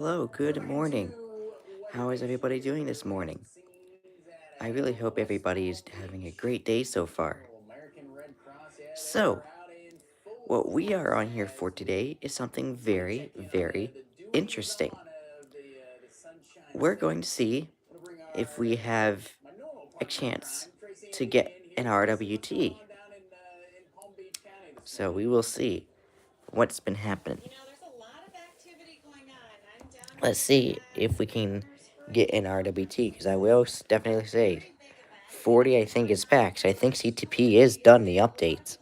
Hello, good morning. How is everybody doing this morning? I really hope everybody is having a great day so far. So, what we are on here for today is something very, very interesting. We're going to see if we have a chance to get an RWT. So, we will see what's been happening. Let's see if we can get an RWT, because I will definitely say 40, I think, is packed. I think CTP is done the updates.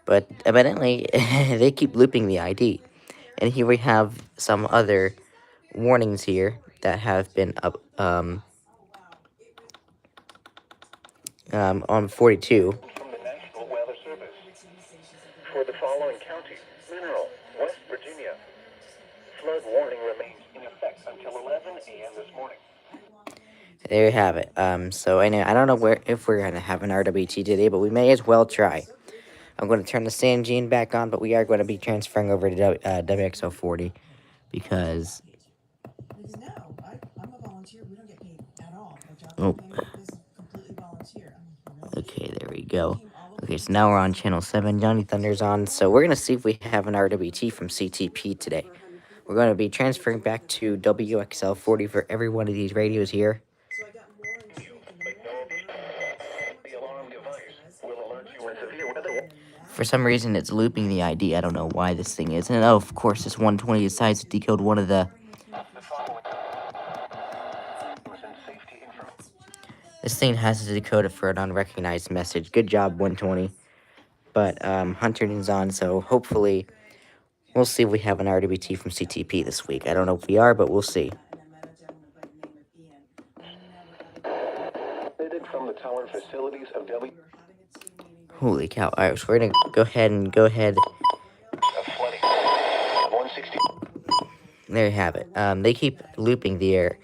But evidently, they keep looping the ID. And here we have some other warnings here that have been up on 42. From the National Weather Service. For the following counties: Mineral, West Virginia. Flood warning remains in effect until 11 a.m. this morning. There you have it. So anyway, I don't know if we're gonna have an RWT today, but we may as well try. I'm going to turn the sand gene back on, but we are going to be transferring over to WXO40 because. Oh. Okay, there we go. Okay, so now we're on channel 7. Johnny Thunder's on. So we're going to see if we have an RWT from CTP today. We're going to be transferring back to WXL40 for every one of these radios here. The alarm device will alert you when severe weather. For some reason, it's looping the ID. I don't know why this thing is. And oh, of course, this 120 decides to decode one of the. This thing has to decode it for an unrecognized message. Good job, 120. But Huntington's on, so hopefully we'll see if we have an RWT from CTP this week. I don't know if we are, but we'll see. From the tower facilities of W. Holy cow. Alright, so we're going to go ahead. 160. There you have it. They keep looping the air.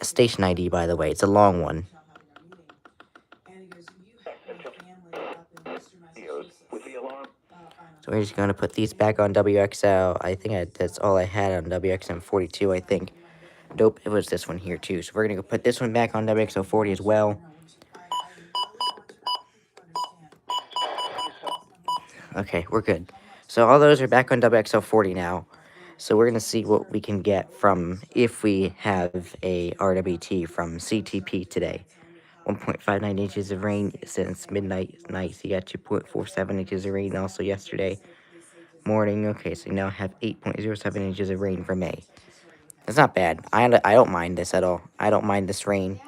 Station ID, by the way. It's a long one. So we're just going to put these back on WXL. I think that's all I had on WXM42, I think. Nope, it was this one here, too. So we're going to go put this one back on WXL40 as well. Okay, we're good. So all those are back on WXL40 now. So we're going to see what we can get from if we have a RWT from CTP today. 1.59 inches of rain since midnight night. So you got 2.47 inches of rain also yesterday morning. Okay, so you now have 8.07 inches of rain for May. That's not bad. I don't mind this at all. I don't mind this rain.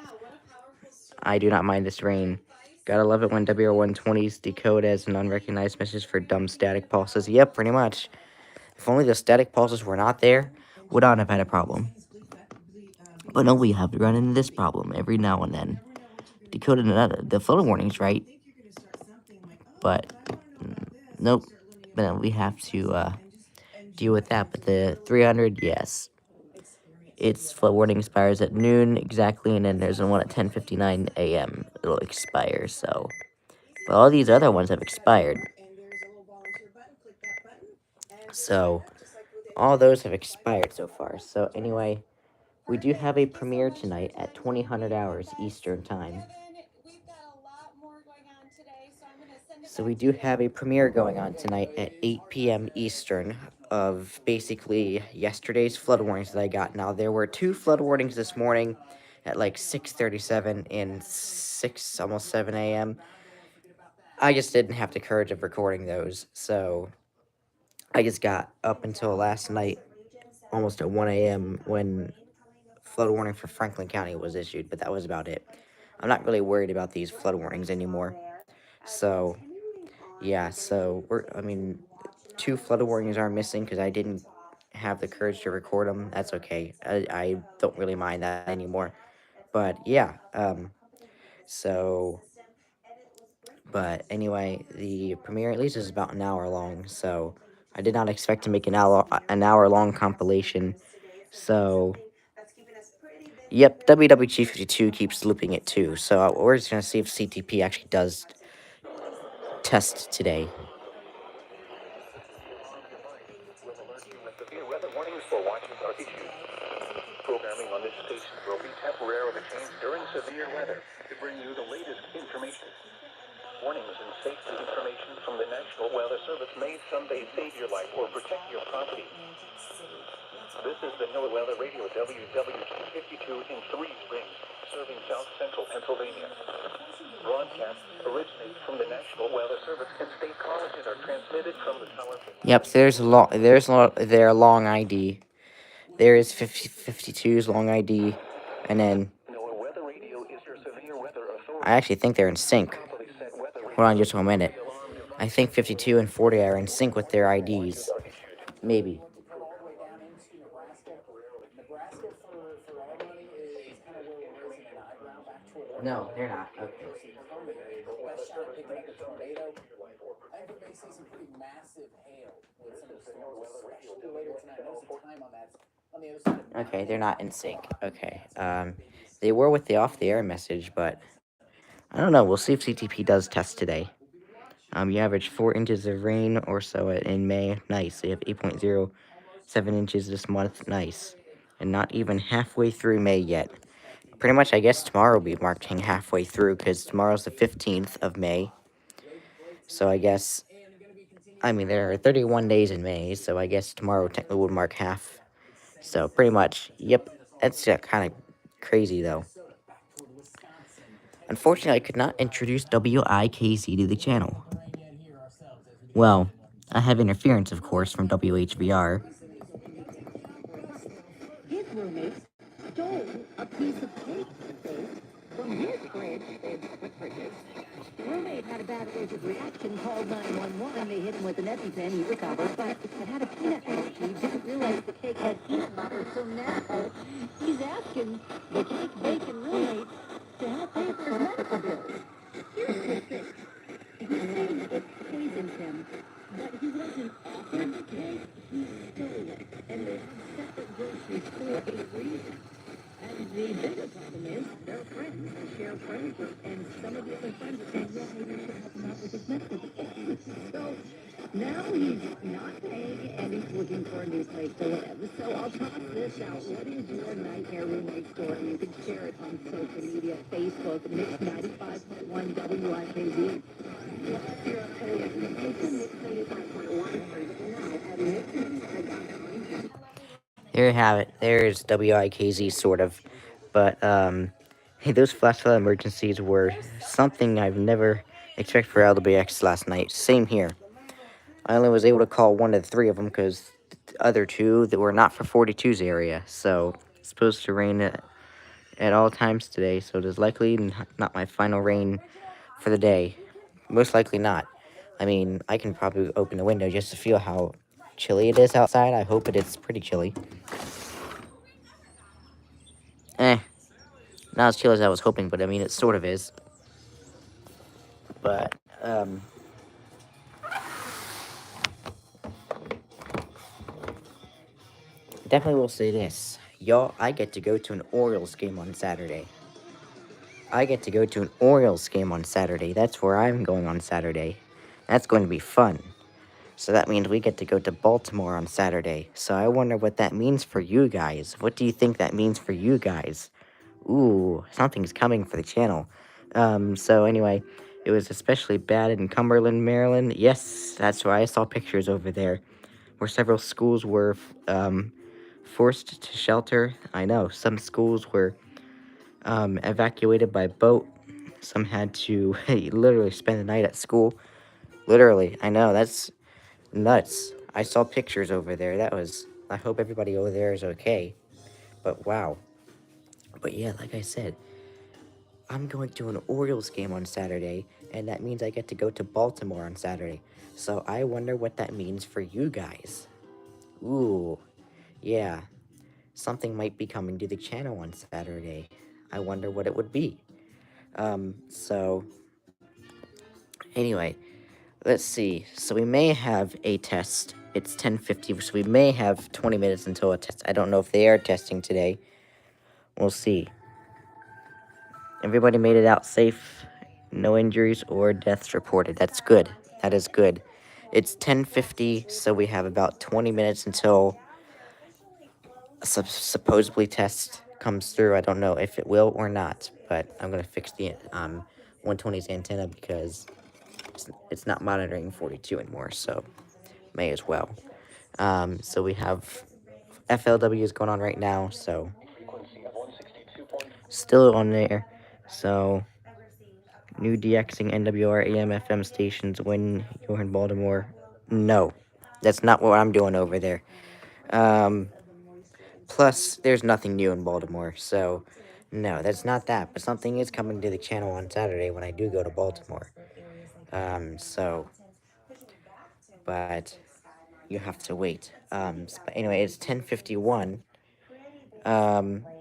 I do not mind this rain. Gotta love it when WR120s decode as an unrecognized message for dumb static pulses. Yep, pretty much. If only the static pulses were not there, would not have had a problem. But no, we have to run into this problem every now and then. Decoded another. The photo warning's right. But, nope. But then we have to deal with that. But the 300, yes. Its flood warning expires at noon exactly, and then there's one at 10:59 a.m. It'll expire, so. But all these other ones have expired. So, all those have expired so far. So, anyway, we do have a premiere tonight at 2000 hours Eastern Time. So we do have a premiere going on tonight at 8 p.m. Eastern of basically yesterday's flood warnings that I got. Now, there were 2 flood warnings this morning at like 6:37 and 6, almost 7 a.m. I just didn't have the courage of recording those, so I just got up until last night, almost at 1 a.m. when flood warning for Franklin County was issued, but that was about it. I'm not really worried about these flood warnings anymore. So, yeah, so I mean, 2 flood warnings are missing because I didn't have the courage to record them. That's okay. I don't really mind that anymore. But yeah, so, but anyway, the premiere at least is about an hour long, so I did not expect to make an hour long compilation. So Yep, WWG 52 keeps looping it too, so we're just gonna see if CTP actually does test today. Severe weather warnings for watches are issued. Programming on this station will be temporarily changed during severe weather to bring you the latest information. Warnings and safety information from the National Weather Service may someday save your life or protect your property. This is the NOAA Weather Radio WWT 52 in 3 Springs, serving south central Pennsylvania. Broadcasts originate from the National Weather Service and state colleges are transmitted from the towers. Yep, so their long ID. There is 52's long ID, and then NOAA Weather Radio is your severe weather authority. I actually think they're in sync. Properly set weather Hold on radio just one minute. I think 52 and 40 are in sync with their IDs. are issued. Maybe. No, they're not. Okay. Okay, they're not in sync. Okay. They were with the off-the-air message, but I don't know. We'll see if CTP does test today. You average 4 inches of rain or so in May. Nice. You have 8.07 inches this month. Nice. And not even halfway through May yet. Pretty much, I guess tomorrow will be marking halfway through because tomorrow's the 15th of May. So I guess, I mean, there are 31 days in May, so I guess tomorrow technically would mark half. So pretty much, yep. That's kind of crazy though. Unfortunately, I could not introduce WIKZ to the channel. Well, I have interference, of course, from WHVR. His roommates stole a piece of cake from his fridge. The roommate had a bad allergic reaction, called 911. They hit him with an EpiPen. He recovered, but had a peanut allergy. Didn't realize the cake had peanut butter, so now he's asking the cake bacon roommate to help pay for his medical bills. Here's the trick. He's saying it poisoned him, but he wasn't offered the cake. He stole it, and they have separate groceries for a reason. And the bigger problem is they're friends. They share friends with, and some of the other friends are saying, yeah, maybe we should help him out with his medical bills. So now he's not paying, and he's looking for a new place to live. So I'll toss this out. What is your nightmare roommate story? You can share it on social media, Facebook, Mix 95.1 WIKZ. There you have it. There's WIKZ, sort of. But, hey, those flash flood emergencies were something I've never expected for LWX last night. Same here. I only was able to call one of the 3 of them because the other 2 that were not for 42's area. So, it's supposed to rain at all times today, so it is likely not my final rain for the day. Most likely not. I mean, I can probably open the window just to feel how chilly it is outside. I hope it is pretty chilly. Not as chilly as I was hoping, but I mean, it sort of is. But, definitely will say this. Y'all, I get to go to an Orioles game on Saturday. That's where I'm going on Saturday. That's going to be fun. So that means we get to go to Baltimore on Saturday. So I wonder what that means for you guys. What do you think that means for you guys? Ooh, something's coming for the channel. So anyway, it was especially bad in Cumberland, Maryland. Yes, that's where I saw pictures over there, where several schools were, forced to shelter. I know, some schools were, evacuated by boat. Some had to literally spend the night at school. Literally, I know, that's nuts. I saw pictures over there. I hope everybody over there is okay. But wow. But yeah, like I said, I'm going to an Orioles game on Saturday, and that means I get to go to Baltimore on Saturday. So I wonder what that means for you guys. Ooh, yeah. Something might be coming to the channel on Saturday. I wonder what it would be. So anyway, let's see. So we may have a test. It's 10:50, so we may have 20 minutes until a test. I don't know if they are testing today. We'll see. Everybody made it out safe. No injuries or deaths reported. That's good. That is good. It's 10:50, so we have about 20 minutes until a supposedly test comes through. I don't know if it will or not, but I'm gonna fix the 120's antenna because it's not monitoring 42 anymore, so may as well. So we have FLW is going on right now, so still on there. So new DXing NWR AM FM stations when you're in Baltimore. No, that's not what I'm doing over there. Um, Plus, there's nothing new in Baltimore, so no, that's not that. But something is coming to the channel on Saturday when I do go to Baltimore. So, but you have to wait. But anyway, it's 10:51.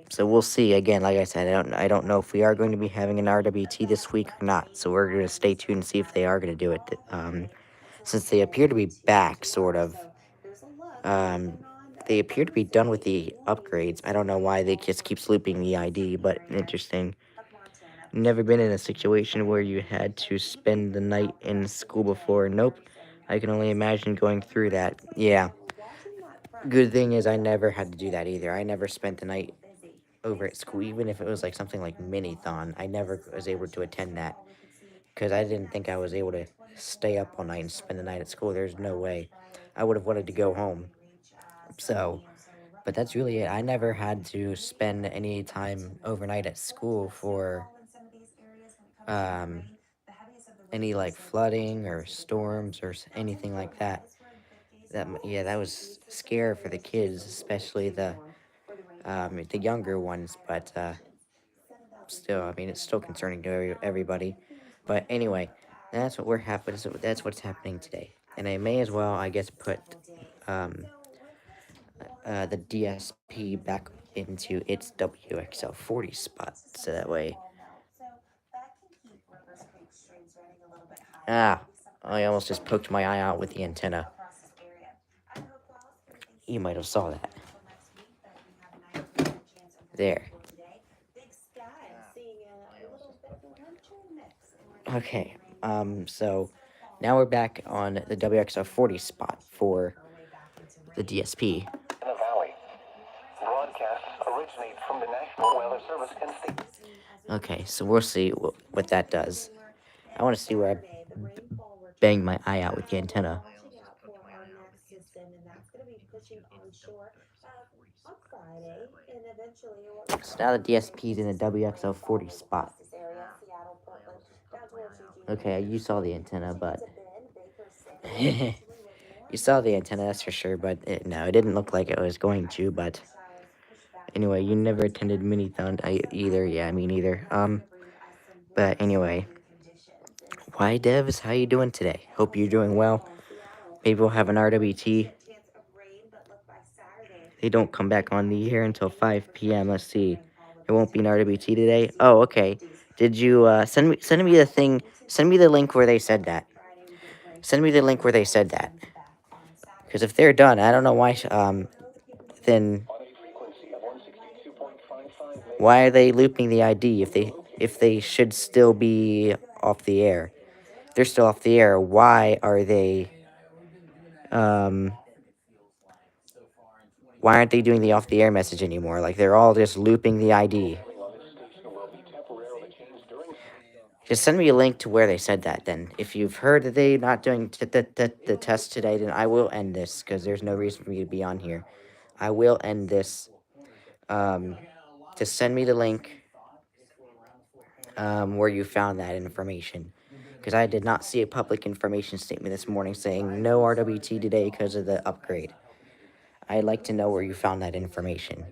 So we'll see. Again, like I said, I don't know if we are going to be having an RWT this week or not. So we're gonna stay tuned and see if they are gonna do it. Since they appear to be back, sort of. Um, they appear to be done with the upgrades. I don't know why they just keep looping the ID, but interesting. Never been in a situation where you had to spend the night in school before. Nope. I can only imagine going through that. Yeah. Good thing is I never had to do that either. I never spent the night over at school, even if it was like something like Minithon. I never was able to attend that because I didn't think I was able to stay up all night and spend the night at school. There's no way. I would have wanted to go home. So, but that's really it. I never had to spend any time overnight at school for um, any like flooding or storms or anything like that. Yeah, that was scary for the kids, especially the younger ones. But still, I mean, it's still concerning to everybody. But anyway, that's what we're happening. That's what's happening today, and I may as well, I guess, put um, the DSP back into its WXL40 spot, so that way. Ah, I almost just poked my eye out with the antenna. You might have saw that. There. Okay. So now we're back on the WXL40 spot for the DSP. In the valley. Broadcasts originate from the National Weather Service and state. Okay, so we'll see what that does. I want to see where I bang my eye out with the antenna. So now the DSP is in the WXL40 spot. Okay, you saw the antenna, but you saw the antenna, that's for sure. But no, it didn't look like it was going to. But anyway, you never attended Minithon either. Yeah, me neither. But anyway, why devs? How you doing today? Hope you're doing well. Maybe we'll have an RWT. They don't come back on the air until 5 p.m. Let's see. It won't be an RWT today. Oh, okay. Did you send me the thing? Send me the link where they said that. Send me the link where they said that. Because if they're done, I don't know why. Then why are they looping the ID if they should still be off the air? If they're still off the air. Why are they? Um, why aren't they doing the off the air message anymore? Like they're all just looping the ID. Just send me a link to where they said that. Then, if you've heard that they're not doing the test today, then I will end this because there's no reason for me to be on here. I will end this. Just send me the link where you found that information. Because I did not see a public information statement this morning saying no RWT today because of the upgrade. I'd like to know where you found that information.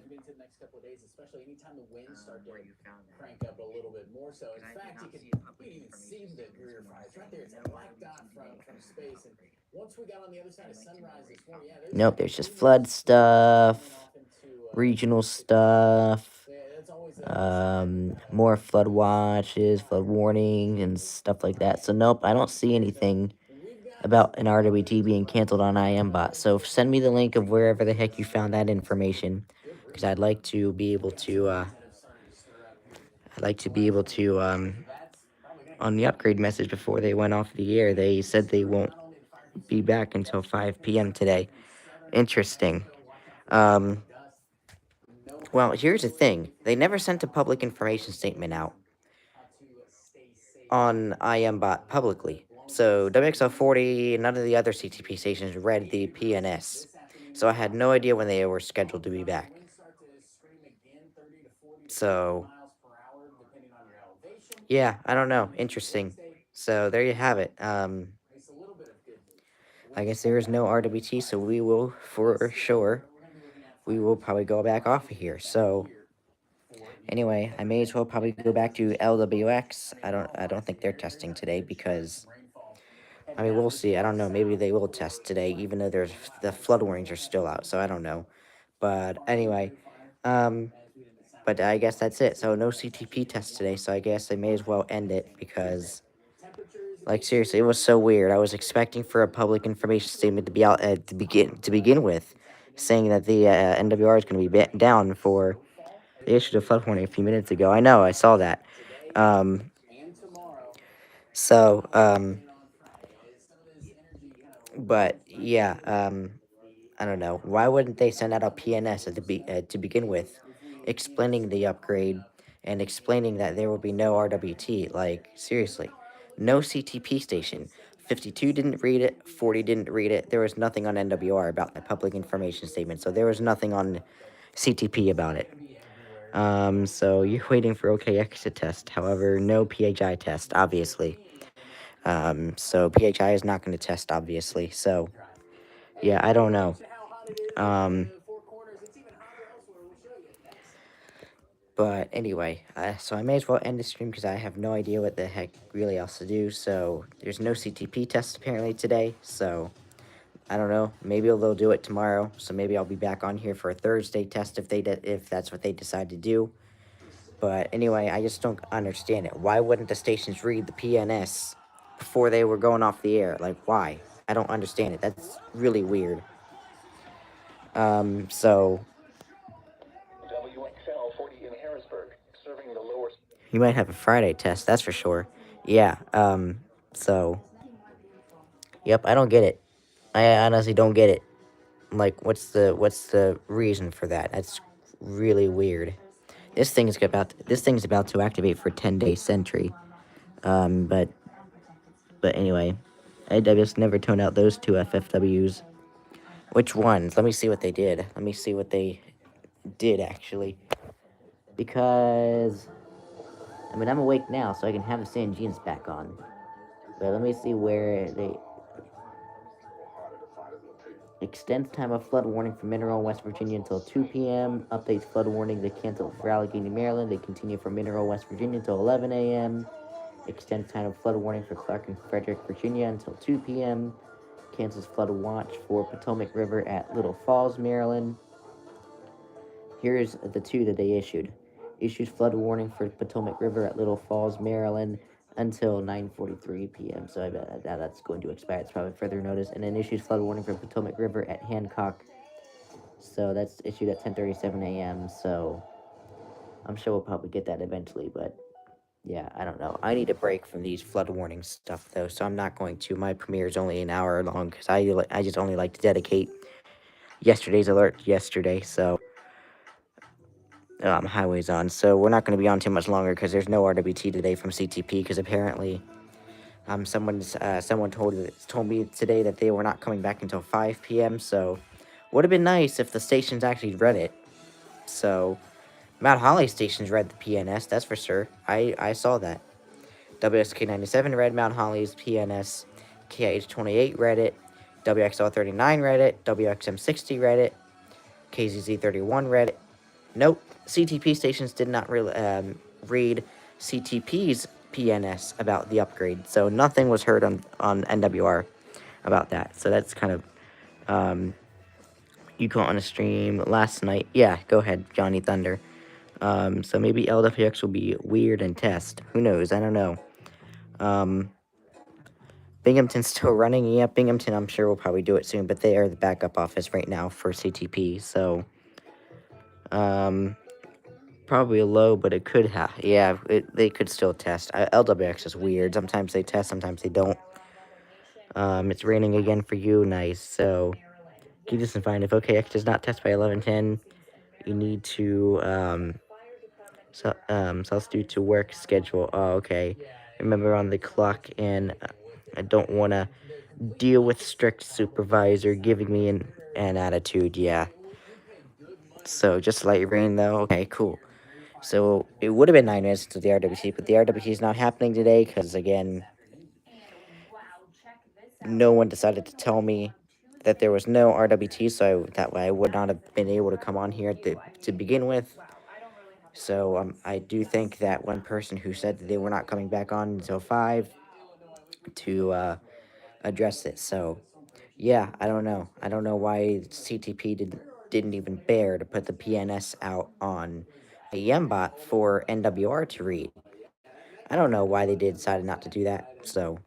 Nope, there's just flood stuff, regional stuff, more flood watches, flood warning, and stuff like that. So nope, I don't see anything about an RWT being canceled on IMBot. So send me the link of wherever the heck you found that information, because I'd like to be able to I'd like to be able to, on the upgrade message before they went off the air, they said they won't be back until 5 p.m. today. Interesting. Um, well, here's the thing. They never sent a public information statement out on IMBot publicly. So WXL40, none of the other CTP stations read the PNS. So I had no idea when they were scheduled to be back. So, yeah, I don't know. Interesting. So there you have it. I guess there is no RWT, so we will, for sure, we will probably go back off of here. So, anyway, I may as well probably go back to LWX. I don't think they're testing today because, I mean, we'll see. I don't know. Maybe they will test today, even though the flood warnings are still out. So I don't know. But anyway, um, but I guess that's it. So no CTP test today. So I guess I may as well end it because, like, seriously, it was so weird. I was expecting for a public information statement to be out to begin with, saying that the NWR is going to be down for. They issued a flood warning a few minutes ago. I know. I saw that. Um, so but yeah. I don't know. Why wouldn't they send out a PNS to begin with, explaining the upgrade and explaining that there will be no RWT? Like, seriously, no CTP station. 52 didn't read it, 40 didn't read it. There was nothing on NWR about the public information statement, so there was nothing on CTP about it. So you're waiting for OKX to test. However, no PHI test, obviously. So PHI is not going to test, obviously. So, yeah, I don't know. Um, but anyway, so I may as well end the stream because I have no idea what the heck really else to do. So there's no CTP test apparently today. So I don't know. Maybe they'll do it tomorrow. So maybe I'll be back on here for a Thursday test if that's what they decide to do. But anyway, I just don't understand it. Why wouldn't the stations read the PNS before they were going off the air? Like, why? I don't understand it. That's really weird. So WXL 40 in Harrisburg, serving the lower. you might have a Friday test, that's for sure. Yeah, so, yep, I don't get it. I honestly don't get it. Like, what's the reason for that? That's really weird. This thing's about to activate for 10-day sentry. But anyway, I just never toned out those two FFWs. Which ones? Let me see what they did. Let me see what they did actually. Because I mean, I'm awake now, so I can have the same jeans back on. But let me see where they extends time of flood warning for Mineral, West Virginia until 2 p.m. Updates flood warning. They cancel for Allegheny, Maryland. They continue for Mineral, West Virginia until 11 a.m. Extends time of flood warning for Clark and Frederick, Virginia until 2 p.m. Cancels flood watch for Potomac River at Little Falls, Maryland. Here's the two that they issued. Issues flood warning for Potomac River at Little Falls, Maryland until 9:43 p.m. So I bet that's going to expire. It's probably further notice. And then issues flood warning for Potomac River at Hancock. So that's issued at 10:37 a.m. So I'm sure we'll probably get that eventually. But yeah, I don't know. I need a break from these flood warning stuff though, so I'm not going to. My premiere is only an hour long because I just only like to dedicate yesterday's alert yesterday. So highways on. So we're not going to be on too much longer because there's no RWT today from CTP because apparently someone told me today that they were not coming back until 5 p.m. So would have been nice if the stations actually read it. So Mount Holly stations read the PNS, that's for sure. I saw that. WSK97 read Mount Holly's PNS. KIH28 read it. WXL39 read it. WXM60 read it. KZZ31 read it. Nope, CTP stations did not read CTP's PNS about the upgrade, so nothing was heard on NWR about that. So that's kind of, you caught on a stream last night. Yeah, go ahead, Johnny Thunder. So maybe LWX will be weird and test. Who knows? I don't know. Binghamton's still running. Yeah, Binghamton, I'm sure will probably do it soon, but they are the backup office right now for CTP, so, Probably low, but it could have. Yeah, they could still test. LWX is weird. Sometimes they test, sometimes they don't. It's raining again for you. Nice. So keep this in mind. If OKX does not test by 11:10, you need to substitute to work schedule. Oh, okay. Remember on the clock, and I don't want to deal with strict supervisor giving me an attitude. Yeah. So just light rain though. Okay, cool. So it would have been 9 minutes to the RWT, but the RWT is not happening today because again, no one decided to tell me that there was no RWT, so that way I would not have been able to come on here to begin with. So I do think that one person who said that they were not coming back on until 5 to address it. So yeah, I don't know. I don't know why CTP didn't even bear to put the PNS out on a Yembot for NWR to read. I don't know why they decided not to do that. So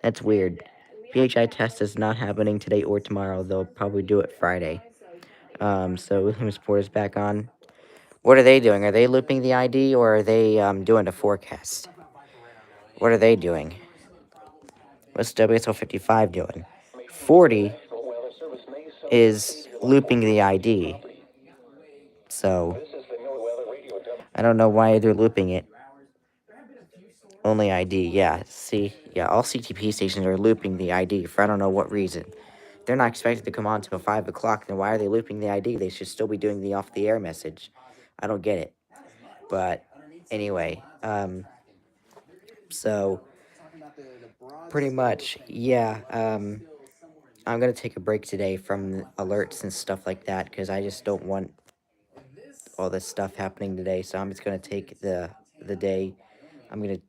that's weird. PHI test is not happening today or tomorrow. They'll probably do it Friday. So William Sport is back on. What are they doing? Are they looping the ID or are they doing a forecast? What are they doing? What's WSL 55 doing? 40 National Weather Service may send is looping the ID. So This is the NOAA Weather Radio. I don't know why they're looping it. Only ID, yeah. See, yeah, all CTP stations are looping the ID for I don't know what reason. They're not expected to come on till 5 o'clock, then why are they looping the ID? They should still be doing the off the air message. I don't get it. But anyway, so pretty much, yeah, I'm gonna take a break today from alerts and stuff like that because I just don't want all this stuff happening today. So I'm just gonna take the day. I'm gonna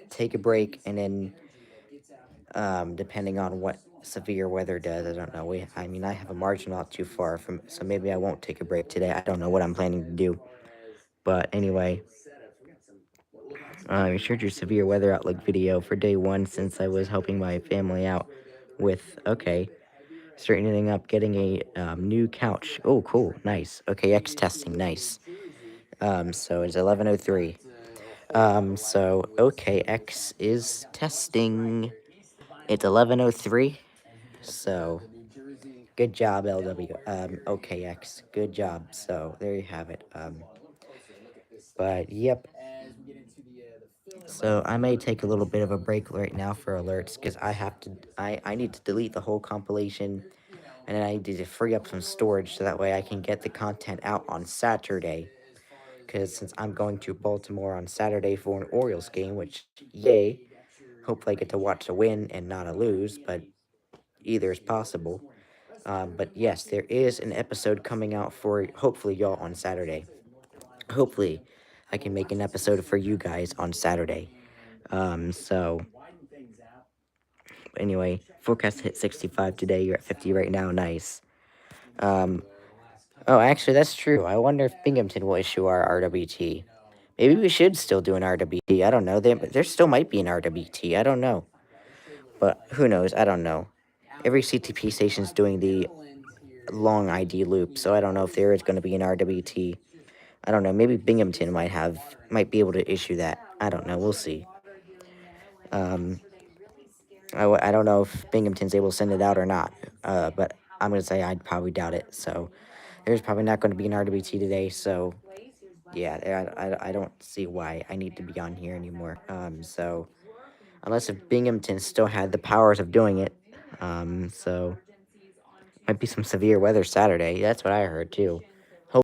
take a break and then depending on what severe weather does. I don't know. I mean, I have a margin not too far from, so maybe I won't take a break today. I don't know what I'm planning to do. But anyway, I shared your severe weather outlook video for day one since I was helping my family out with, okay, straightening up, getting a new couch. Oh, cool. Nice. Okay, X testing. Nice. So it's 11:03. So OKX is testing. It's 11:03. So good job, LW. OKX. Good job. So there you have it. But yep. So I may take a little bit of a break right now for alerts because I need to delete the whole compilation and then I need to free up some storage so that way I can get the content out on Saturday. Because since I'm going to Baltimore on Saturday for an Orioles game, which yay, hopefully I get to watch a win and not a lose, but either is possible. But yes, there is an episode coming out for hopefully y'all on Saturday. Hopefully, I can make an episode for you guys on Saturday. So anyway, forecast hit 65 today. You're at 50 right now. Nice. Um, oh, actually, that's true. I wonder if Binghamton will issue our RWT. Maybe we should still do an RWT. I don't know. There still might be an RWT. I don't know. But who knows? I don't know. Every CTP station is doing the long ID loop, so I don't know if there is going to be an RWT. I don't know. Maybe Binghamton might be able to issue that. I don't know. We'll see. Um, I don't know if Binghamton's able to send it out or not. But I'm gonna say I'd probably doubt it. So there's probably not going to be an RWT today. So yeah, I don't see why I need to be on here anymore. So unless if Binghamton still had the powers of doing it, so might be some severe weather Saturday. That's what I heard too.